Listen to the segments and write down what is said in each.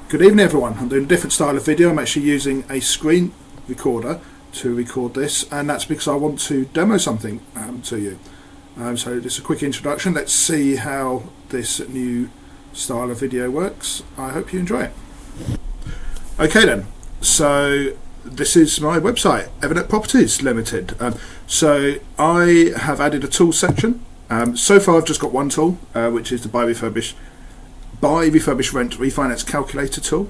Good evening everyone. I'm doing a different style of video. I'm actually using a screen recorder to record this, and that's because I want to demo something to you. So just a quick introduction. Let's see how this new style of video works. I hope you enjoy it. Okay then, so this is my website, Evident Properties Limited. So I have added a tools section. So far I've just got one tool, which is the Buy, Refurbish, Rent, Refinance calculator tool.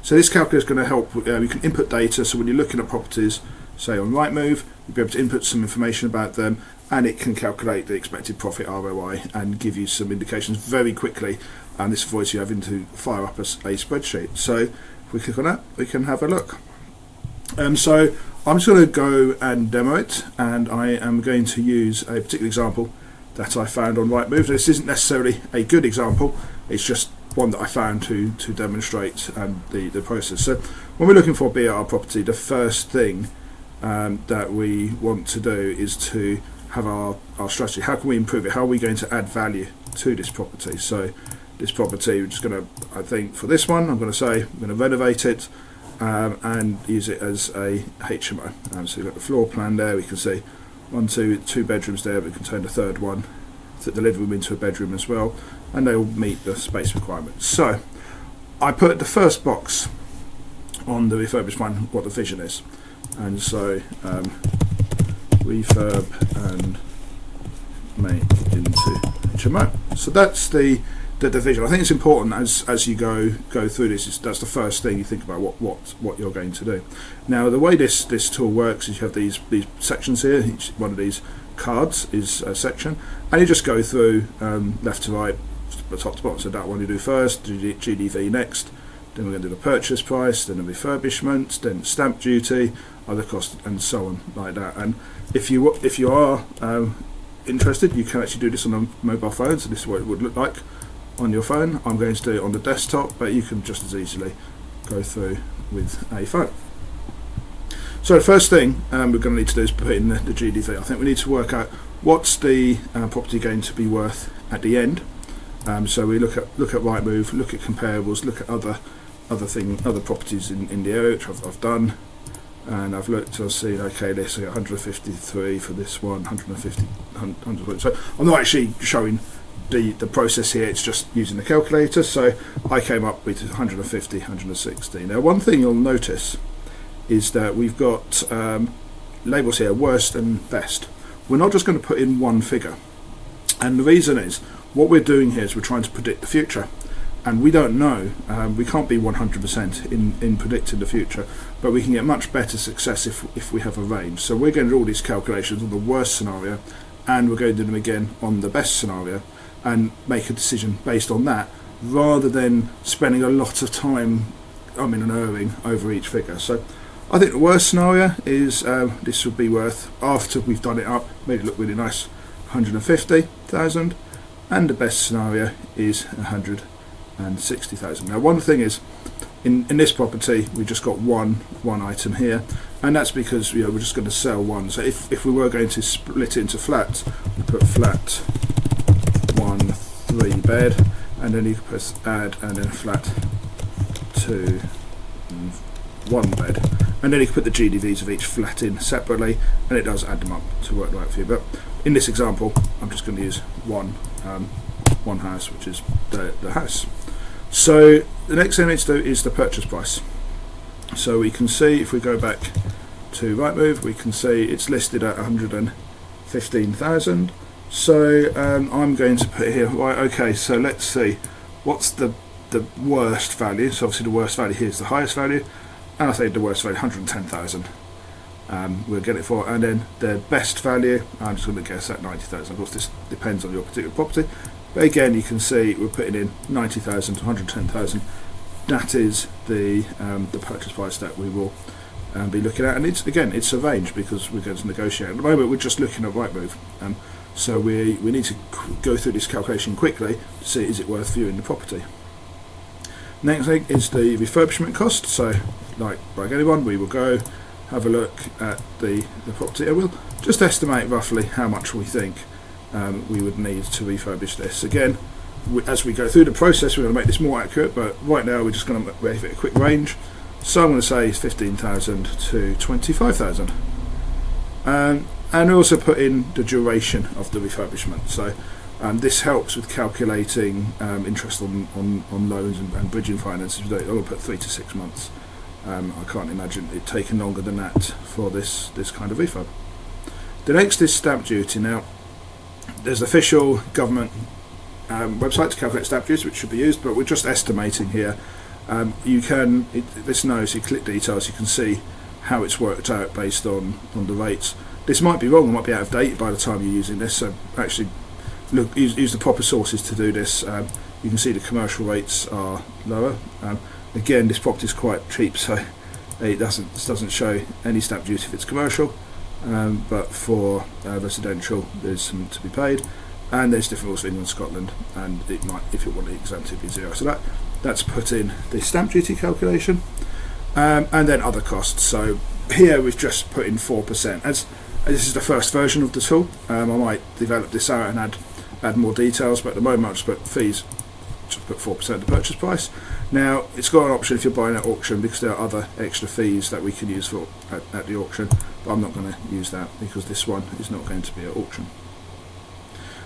So this calculator is going to help, you can input data, so when you're looking at properties, say on Rightmove, you'll be able to input some information about them, and it can calculate the expected profit ROI and give you some indications very quickly, and this avoids you having to fire up a spreadsheet. So if we click on that, we can have a look. So I'm just going to go and demo it, and I am going to use a particular example that I found on Rightmove. This isn't necessarily a good example, it's just one that I found to demonstrate the process. So when we're looking for a BRRR property, the first thing that we want to do is to have our strategy. How can we improve it? How are we going to add value to this property? So this property, we're just going to, I think for this one, I'm going to say I'm going to renovate it and use it as a HMO. So you've got the floor plan there, we can see two bedrooms there, but we can turn the third one, the living room, into a bedroom as well, and they will meet the space requirements. So I put the first box on the refurbished one, what the vision is, and so refurb and make into HMO. So that's the vision. I think it's important as you go through this. That's the first thing you think about what you're going to do. Now the way this tool works is you have these sections here. Each one of these cards is a section, and you just go through left to right, top to bottom. So that one you do first, GDV next, then we're going to do the purchase price, then the refurbishment, then stamp duty, other costs, and so on like that. And if you are interested, you can actually do this on a mobile phone. So this is what it would look like on your phone. I'm going to do it on the desktop, but you can just as easily go through with a phone. So the first thing we're going to need to do is put in the GDV. I think we need to work out what's the property going to be worth at the end. So we look at Rightmove, look at comparables, look at other properties in the area, which I've done, and I've looked. I've seen, okay, this I got 153 for this one, 150, 100. So I'm not actually showing the process here, it's just using the calculator. So I came up with 150, 160. Now one thing you'll notice is that we've got labels here, worst and best. We're not just going to put in one figure, and the reason is what we're doing here is we're trying to predict the future, and we don't know, we can't be 100% in predicting the future, but we can get much better success if we have a range. So we're going to do all these calculations on the worst scenario, and we're going to do them again on the best scenario, and make a decision based on that, rather than spending a lot of time and erring over each figure. So I think the worst scenario is this would be worth, after we've done it up, made it look really nice, 150,000, and the best scenario is 160,000. Now one thing is, in this property we just got one item here, and that's because we're just going to sell one. So if we were going to split it into flats, we put flat 1 3 bed, and then you can press add, and then flat 2 1 bed, and then you can put the GDVs of each flat in separately, and it does add them up to work right for you. But in this example I'm just going to use one house, which is the house. So the next thing I need to do is the purchase price. So we can see, if we go back to Rightmove, we can see it's listed at 115,000. So I'm going to put here, right, okay, so let's see what's the worst value. So obviously the worst value here is the highest value, and I think the worst value 110,000 we'll get it for, and then the best value, I'm just going to guess at 90,000. Of course this depends on your particular property, but again you can see we're putting in 90,000 to 110,000. that is the purchase price that we will be looking at, and it's a range because we're going to negotiate. At the moment we're just looking at Rightmove, so we need to go through this calculation quickly to see is it worth viewing the property. Next thing is the refurbishment cost. So like anyone, we will go have a look at the property, and we'll just estimate roughly how much we think we would need to refurbish this. Again, as we go through the process, we're going to make this more accurate, but right now we're just going to give it a quick range. So I'm going to say 15,000 to 25,000. And also put in the duration of the refurbishment. So this helps with calculating interest on loans and bridging finances. I'm going to put 3 to 6 months. I can't imagine it taking longer than that for this kind of refurb. The next is stamp duty. Now, there's official government website to calculate stamp duty, which should be used, but we're just estimating here. This knows, you click details, you can see how it's worked out based on the rates. This might be wrong, it might be out of date by the time you're using this, so actually use the proper sources to do this. You can see the commercial rates are lower. Again, this property is quite cheap, so this doesn't show any stamp duty if it's commercial, but for residential there's some to be paid, and there's different rules for England and Scotland, and it might, if you want it exempted, be zero. So that's put in the stamp duty calculation, and then other costs. So here we've just put in 4%. As this is the first version of the tool, I might develop this out and add more details, but at the moment I'll just put fees, just put 4% of the purchase price. Now it's got an option if you're buying at auction, because there are other extra fees that we can use for at the auction, but I'm not going to use that because this one is not going to be at auction.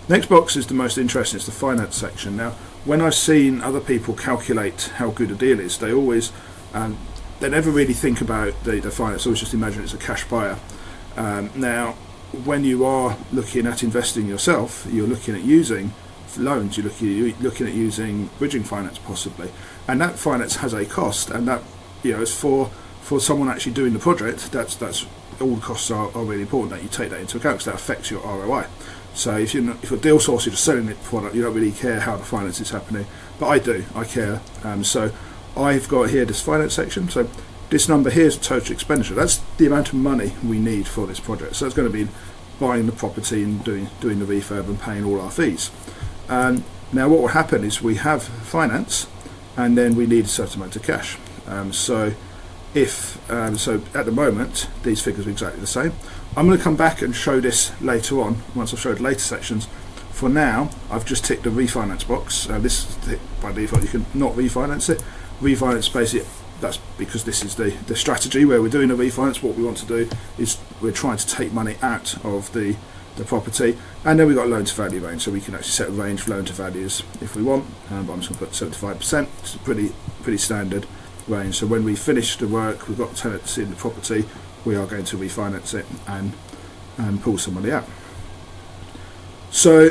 Next box is the most interesting, it's the finance section. Now, when I've seen other people calculate how good a deal is, they always, they never really think about the finance, always just imagine it's a cash buyer. Now, when you are looking at investing yourself, you're looking at using loans, you're looking at using bridging finance possibly, and that finance has a cost, and that, is for someone actually doing the project, that's all the costs are really important that you take that into account, because that affects your ROI. So if you're deal source, you're just selling the product, you don't really care how the finance is happening, but I care. So I've got here this finance section. So this number here is the total expenditure. That's the amount of money we need for this project. So it's going to be buying the property and doing the refurb and paying all our fees. Now what will happen is we have finance, and then we need a certain amount of cash. So at the moment these figures are exactly the same. I'm going to come back and show this later on, once I've showed later sections. For now, I've just ticked the refinance box. This is by default, you can not refinance it. Refinance basically, that's because this is the strategy where we're doing a refinance. What we want to do is we're trying to take money out of the property, and then we've got a loan to value range, so we can actually set a range for loan to values if we want, but I'm just going to put 75%. It's a pretty standard range. So when we finish the work, we've got the tenants in the property, we are going to refinance it and pull some money out. So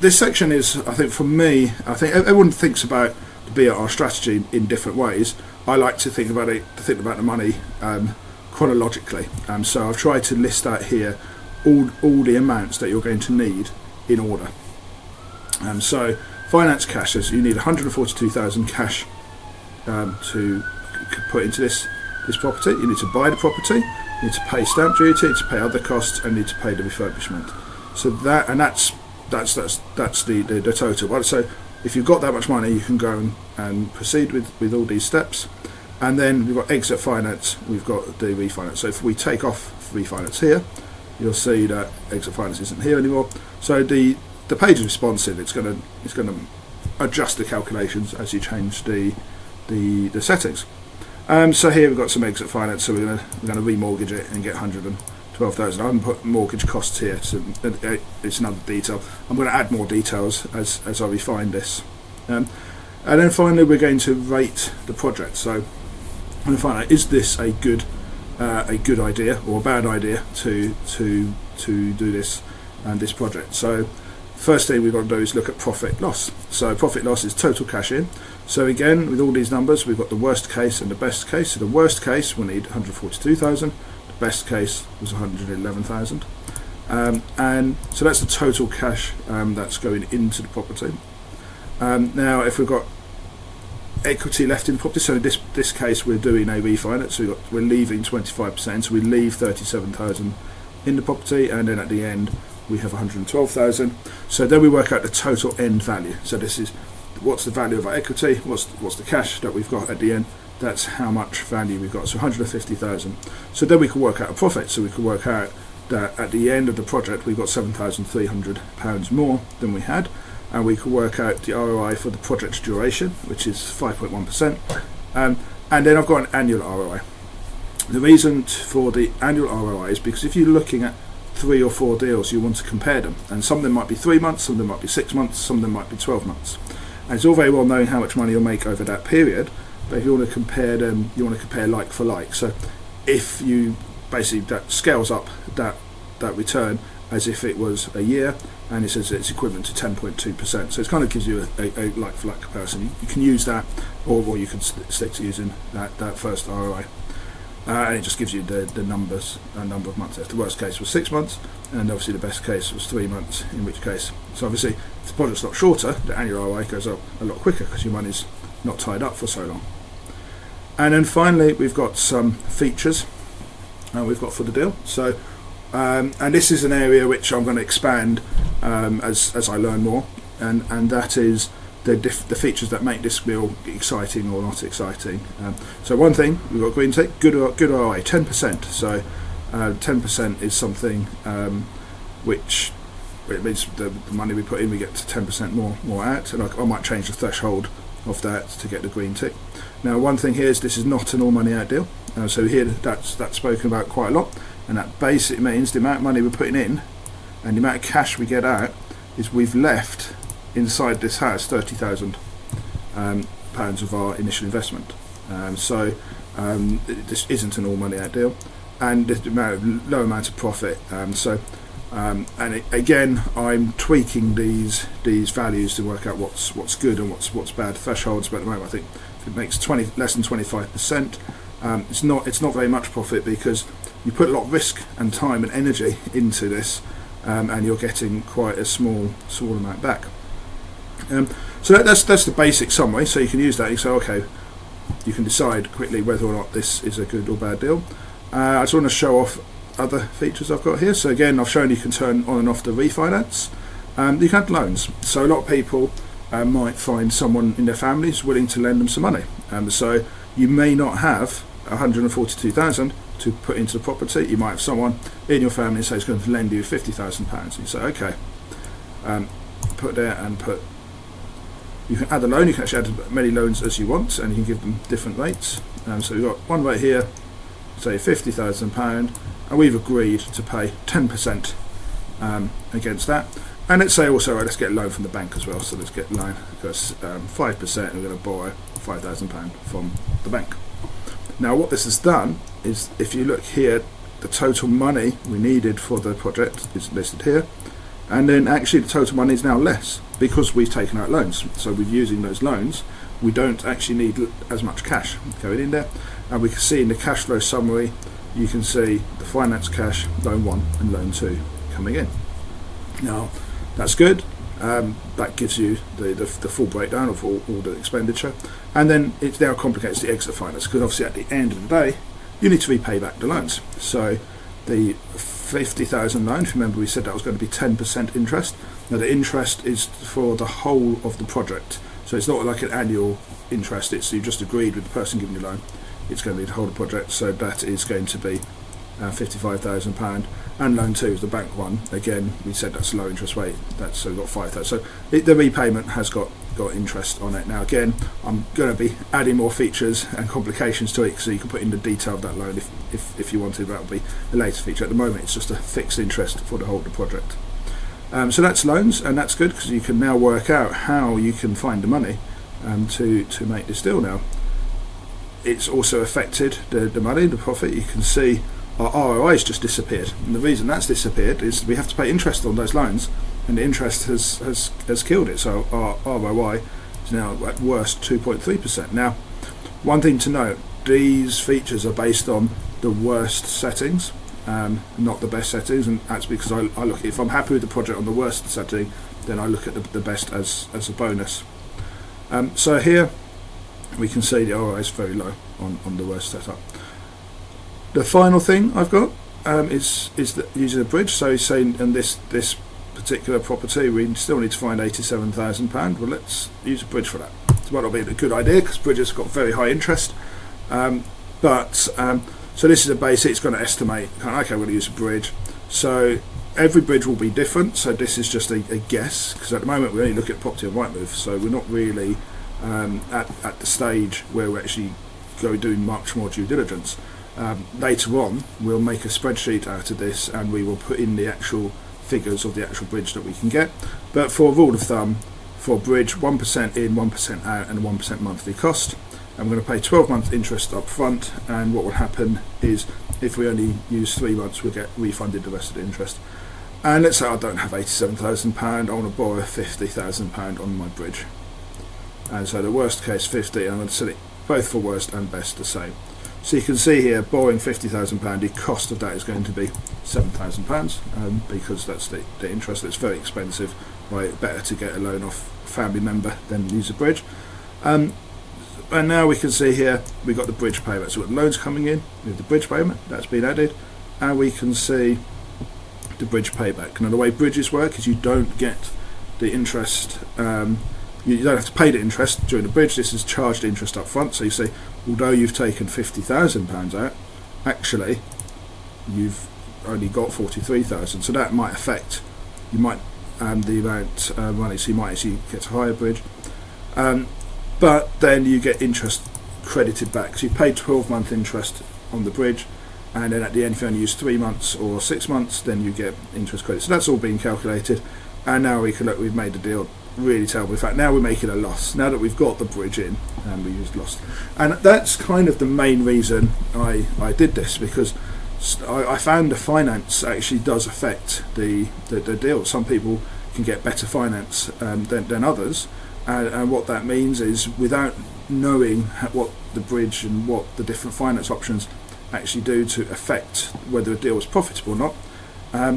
this section is, I think for me, I think everyone thinks about the BRRR strategy in different ways. I like to think about the money chronologically. So I've tried to list out here all the amounts that you're going to need in order. So finance cash, as you need 142,000 cash to put into this property. You need to buy the property, you need to pay stamp duty, you need to pay other costs, and you need to pay the refurbishment. So that's the total. Right? So if you've got that much money, you can go and proceed with all these steps. And then we've got exit finance, we've got the refinance. So if we take off refinance here, you'll see that exit finance isn't here anymore. So the page is responsive. It's going to adjust the calculations as you change the settings. So here we've got some exit finance. So we're going to remortgage it and get 112,000. I haven't put mortgage costs here, so it's another detail. I'm going to add more details as I refine this. And then finally, we're going to rate the project. So I'm going to find out, is this a good idea or a bad idea to do this project. So first thing we've got to do is look at profit loss. So profit loss is total cash in. So again, with all these numbers, we've got the worst case and the best case. So the worst case will need 142,000. The best case was 111,000. And so that's the total cash that's going into the property. Now, if we've got equity left in the property, so in this case we're doing a refinance, so we're leaving 25%, so we leave 37,000 in the property, and then at the end we have 112,000. So then we work out the total end value. So this is what's the value of our equity, what's the cash that we've got at the end, that's how much value we've got, so 150,000. So then we can work out a profit, so we can work out that at the end of the project we've got £7,300 more than we had. and we can work out the ROI for the project's duration, which is 5.1%. And then I've got an annual ROI. The reason for the annual ROI is because if you're looking at 3 or 4 deals, you want to compare them, and some of them might be 3 months, some of them might be 6 months, some of them might be 12 months. And it's all very well knowing how much money you'll make over that period, but if you want to compare them, you want to compare like for like. So if you basically, that scales up that return as if it was a year, and it says it's equivalent to 10.2%. So it kind of gives you a like for like comparison. You can use that, or you can stick to using that first ROI. And it just gives you the numbers, a number of months. The worst case was 6 months, and obviously the best case was 3 months, in which case, so obviously if the project's a lot shorter, the annual ROI goes up a lot quicker because your money's not tied up for so long. And then finally we've got some features we've got for the deal. So and this is an area which I'm going to expand as I learn more, and that is the features that make this deal exciting or not exciting. So one thing, we've got green tick, good ROI, 10%. So 10% is something which it means the money we put in, we get to 10% more out, and I might change the threshold of that to get the green tick. Now one thing here is this is not an all money out deal. So here that's spoken about quite a lot, and that basically means the amount of money we're putting in and the amount of cash we get out is we've left inside this house £30,000 of our initial investment. This isn't an all money out deal, and the low amount of profit. Again, I'm tweaking these values to work out what's good and what's bad thresholds. But at the moment, I think if it makes less than 25%, it's not very much profit, because you put a lot of risk and time and energy into this, and you're getting quite a small amount back. So that's the basic summary. So you can use that. You say, okay, you can decide quickly whether or not this is a good or bad deal. I just want to show off other features I've got here. So again, I've shown you can turn on and off the refinance. You can add loans. So a lot of people might find someone in their family who's willing to lend them some money. So you may not have 142,000 to put into the property. You might have someone in your family who says he's going to lend you £50,000. You say, okay, put there and put. You can add a loan. You can actually add as many loans as you want, and you can give them different rates. So we've got one rate here, say £50,000, and we've agreed to pay 10% against that. And let's say also, let's get a loan from the bank as well. So let's get a loan because 5%, we're going to borrow £5,000 from the bank. Now what this has done is, if you look here, the total money we needed for the project is listed here, and then actually the total money is now less because we've taken out loans. So we're using those loans, we don't actually need as much cash going in there, and we can see in the cash flow summary, you can see the finance cash, loan 1 and loan 2 coming in. Now that's good. That gives you the full breakdown of all the expenditure, and then it now complicates the exit finance, because obviously at the end of the day you need to repay back the loans. So the 50,000 loan, if you remember, we said that was going to be 10% interest. Now the interest is for the whole of the project, so it's not like an annual interest. It's, you just agreed with the person giving you the loan, it's going to be the whole of the project. So that is going to be £55,000, and loan 2 is the bank one. Again, we said that's a low interest rate, that's so we've got 5,000. So the repayment has got interest on it. Now again, I'm going to be adding more features and complications to it, so you can put in the detail of that loan if you wanted. That will be a later feature. At the moment, it's just a fixed interest for the whole of the project. So that's loans, and that's good because you can now work out how you can find the money to make this deal. Now it's also affected the money, the profit. You can see our ROI's just disappeared, and the reason that's disappeared is we have to pay interest on those loans, and the interest has killed it. So our ROI is now at worst 2.3%. Now, one thing to note, these features are based on the worst settings, not the best settings, and that's because I look, if I'm happy with the project on the worst setting, then I look at the best as a bonus. So here we can see the ROI is very low on the worst setup. The final thing I've got is using a bridge. So he's saying in this particular property we still need to find £87,000. Well, let's use a bridge for that. It might not be a good idea because bridges have got very high interest, so this is a basic. It's going to estimate, okay, we're going to use a bridge. So every bridge will be different, so this is just a guess, because at the moment we only look at property on Rightmove, so we're not really at the stage where we're actually doing much more due diligence. Later on we'll make a spreadsheet out of this and we will put in the actual figures of the actual bridge that we can get, but for a rule of thumb, for a bridge, 1% in, 1% out, and a 1% monthly cost. I'm going to pay 12-month interest up front, and what will happen is if we only use 3 months we'll get refunded the rest of the interest. And let's say I don't have £87,000, I want to borrow £50,000 on my bridge, and so the worst case 50, I'm going to set it both for worst and best the same. So you can see here, borrowing £50,000, the cost of that is going to be £7,000, because that's the interest. It's very expensive, right? Better to get a loan off a family member than use a bridge. And now we can see here we've got the bridge payment. So we've got the loans coming in, we have the bridge payment that's been added, and we can see the bridge payback. Now the way bridges work is you don't get the interest, you don't have to pay the interest during the bridge. This is charged interest up front. So you see, although you've taken £50,000 out, actually you've only got £43,000. So that might affect, you might the amount of money. So you might actually get a higher bridge, but then you get interest credited back. So you paid 12-month interest on the bridge, and then at the end, if you only use 3 months or 6 months, then you get interest credit. So that's all being calculated, and now we can look. We've made the deal really terrible. In fact, now we're making a loss. Now that we've got the bridge in, and we just lost. And that's kind of the main reason I did this, because I found the finance actually does affect the deal. Some people can get better finance than others, and what that means is, without knowing what the bridge and what the different finance options actually do to affect whether a deal is profitable or not,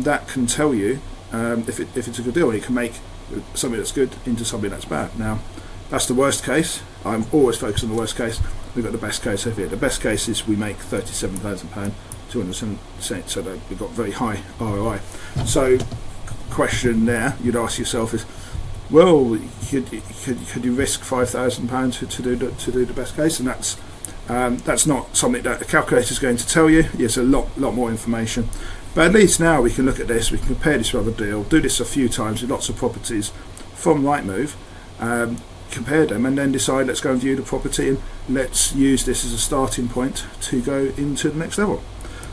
that can tell you if it's a good deal. It can make something that's good into something that's bad. Now, that's the worst case. I'm always focused on the worst case. We've got the best case over here. The best case is we make £37,000, 207%, so that we've got very high ROI. So, question there you'd ask yourself is, well, could you risk £5,000 to do the best case? And that's not something that a calculator is going to tell you. It's a lot more information. But at least now we can look at this, we can compare this with other deal, do this a few times with lots of properties from Rightmove, compare them, and then decide, let's go and view the property, and let's use this as a starting point to go into the next level.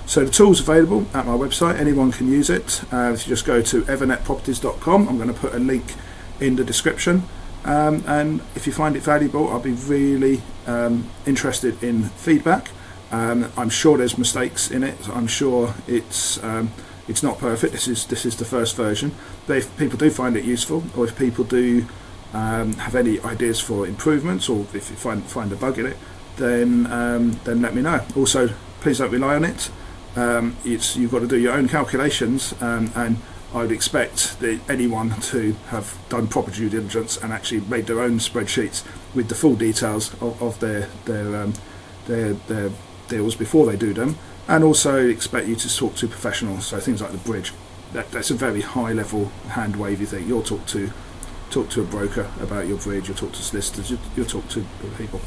So the tool's available at my website, anyone can use it. If you just go to evernetproperties.com, I'm going to put a link in the description, and if you find it valuable, I'll be really interested in feedback. I'm sure there's mistakes in it. I'm sure it's not perfect. This is the first version. But if people do find it useful, or if people do have any ideas for improvements, or if you find a bug in it, then let me know. Also, please don't rely on it. You've got to do your own calculations, and I would expect anyone to have done proper due diligence and actually made their own spreadsheets with the full details of their deals before they do them, and also expect you to talk to professionals. So things like the bridge, that's a very high level hand wavy thing. You'll talk to a broker about your bridge, you'll talk to solicitors, you'll talk to people.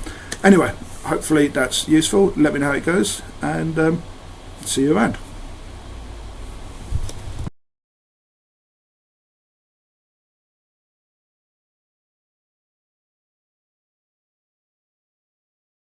Anyway, hopefully that's useful. Let me know how it goes, and see you around.